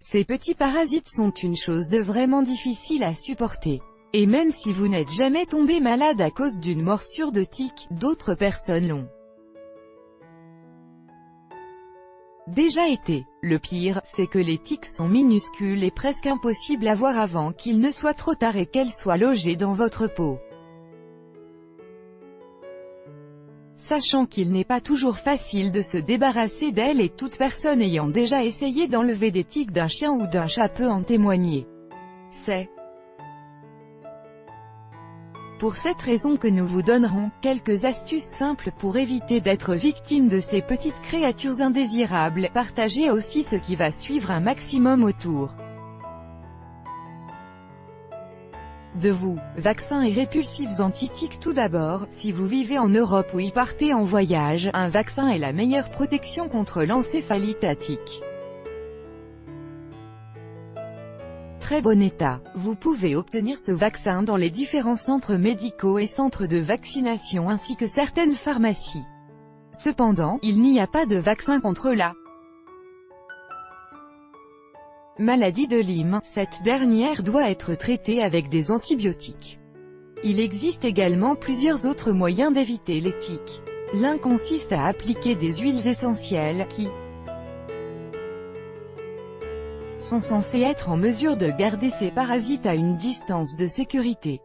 Ces petits parasites sont une chose de vraiment difficile à supporter. Et même si vous n'êtes jamais tombé malade à cause d'une morsure de tique, d'autres personnes l'ont déjà été. Le pire, c'est que les tiques sont minuscules et presque impossibles à voir avant qu'il ne soit trop tard et qu'elles soient logées dans votre peau. Sachant qu'il n'est pas toujours facile de se débarrasser d'elles et toute personne ayant déjà essayé d'enlever des tiques d'un chien ou d'un chat peut en témoigner. C'est pour cette raison que nous vous donnerons quelques astuces simples pour éviter d'être victime de ces petites créatures indésirables. Partagez aussi ce qui va suivre un maximum autour de vous. Vaccins et répulsifs anti-tiques. Tout d'abord, si vous vivez en Europe ou y partez en voyage, un vaccin est la meilleure protection contre l'encéphalite à tiques. Très bon état. Vous pouvez obtenir ce vaccin dans les différents centres médicaux et centres de vaccination ainsi que certaines pharmacies. Cependant, il n'y a pas de vaccin contre la maladie de Lyme. Cette dernière doit être traitée avec des antibiotiques. Il existe également plusieurs autres moyens d'éviter les tiques. L'un consiste à appliquer des huiles essentielles, qui sont censés être en mesure de garder ces parasites à une distance de sécurité.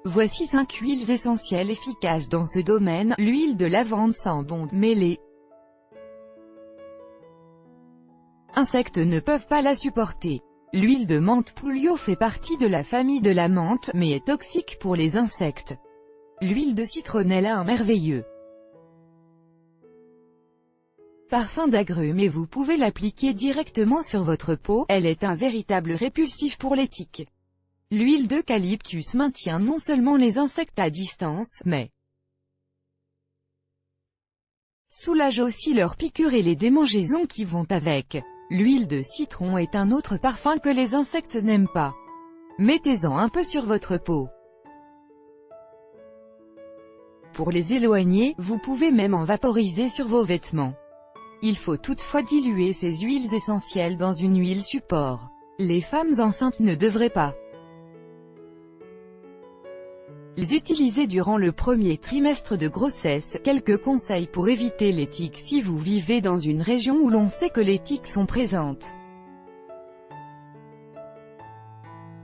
Voici 5 huiles essentielles efficaces dans ce domaine. L'huile de lavande sent bon, mais les insectes ne peuvent pas la supporter. L'huile de menthe Pouliot fait partie de la famille de la menthe, mais est toxique pour les insectes. L'huile de citronnelle a un merveilleux parfum d'agrumes et vous pouvez l'appliquer directement sur votre peau. Elle est un véritable répulsif pour les tiques. L'huile d'eucalyptus maintient non seulement les insectes à distance, mais soulage aussi leurs piqûres et les démangeaisons qui vont avec. L'huile de citron est un autre parfum que les insectes n'aiment pas. Mettez-en un peu sur votre peau. Pour les éloigner, vous pouvez même en vaporiser sur vos vêtements. Il faut toutefois diluer ces huiles essentielles dans une huile support. Les femmes enceintes ne devraient pas les utiliser durant le premier trimestre de grossesse. Quelques conseils pour éviter les tiques si vous vivez dans une région où l'on sait que les tiques sont présentes.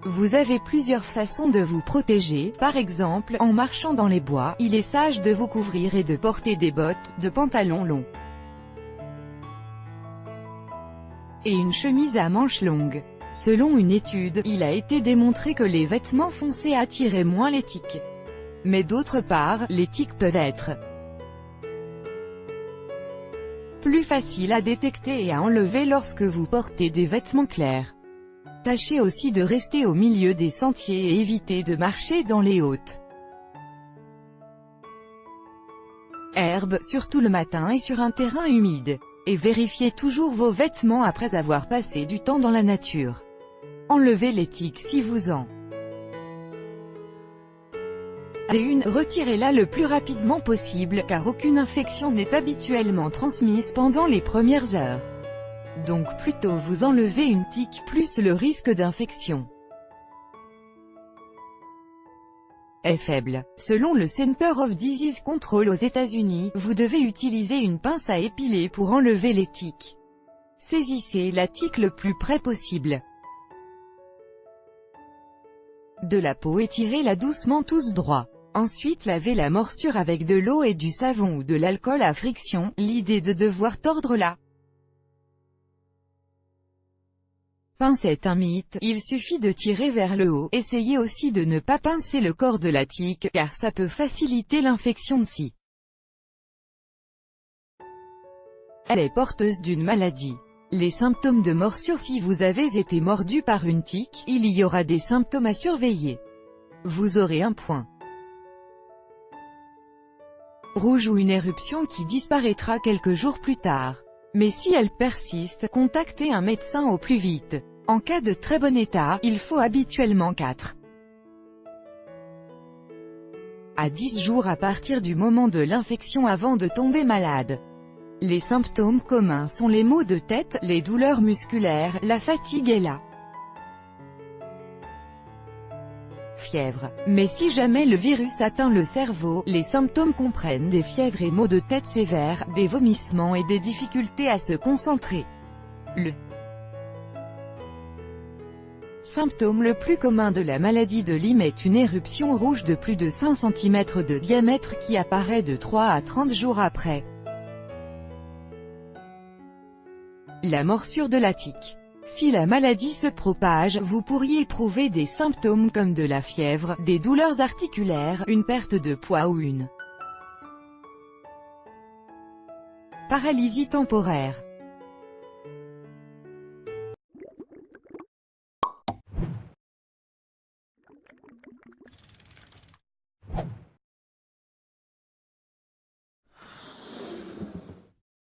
Vous avez plusieurs façons de vous protéger. Par exemple, en marchant dans les bois, il est sage de vous couvrir et de porter des bottes, de pantalons longs et une chemise à manches longues. Selon une étude, il a été démontré que les vêtements foncés attiraient moins les tiques. Mais d'autre part, les tiques peuvent être plus faciles à détecter et à enlever lorsque vous portez des vêtements clairs. Tâchez aussi de rester au milieu des sentiers et évitez de marcher dans les hautes herbes, surtout le matin et sur un terrain humide. Et vérifiez toujours vos vêtements après avoir passé du temps dans la nature. Enlevez les tiques si vous en avez une, retirez-la le plus rapidement possible, car aucune infection n'est habituellement transmise pendant les premières heures. Donc plus tôt vous enlevez une tique, plus le risque d'infection est faible. Selon le Center of Disease Control aux États-Unis, vous devez utiliser une pince à épiler pour enlever les tiques. Saisissez la tique le plus près possible de la peau et tirez-la doucement tous droit. Ensuite lavez la morsure avec de l'eau et du savon ou de l'alcool à friction. L'idée de devoir tordre la pince est un mythe, il suffit de tirer vers le haut. Essayez aussi de ne pas pincer le corps de la tique, car ça peut faciliter l'infection si elle est porteuse d'une maladie. Les symptômes de morsure. Si vous avez été mordu par une tique, il y aura des symptômes à surveiller. Vous aurez un point rouge ou une éruption qui disparaîtra quelques jours plus tard. Mais si elle persiste, contactez un médecin au plus vite. En cas de très bon état, il faut habituellement 4 à à 10 jours à partir du moment de l'infection avant de tomber malade. Les symptômes communs sont les maux de tête, les douleurs musculaires, la fatigue et la fièvre. Mais si jamais le virus atteint le cerveau, les symptômes comprennent des fièvres et maux de tête sévères, des vomissements et des difficultés à se concentrer. Le symptôme le plus commun de la maladie de Lyme est une éruption rouge de plus de 5 cm de diamètre qui apparaît de 3 à 30 jours après la morsure de la tique. Si la maladie se propage, vous pourriez éprouver des symptômes comme de la fièvre, des douleurs articulaires, une perte de poids ou une paralysie temporaire.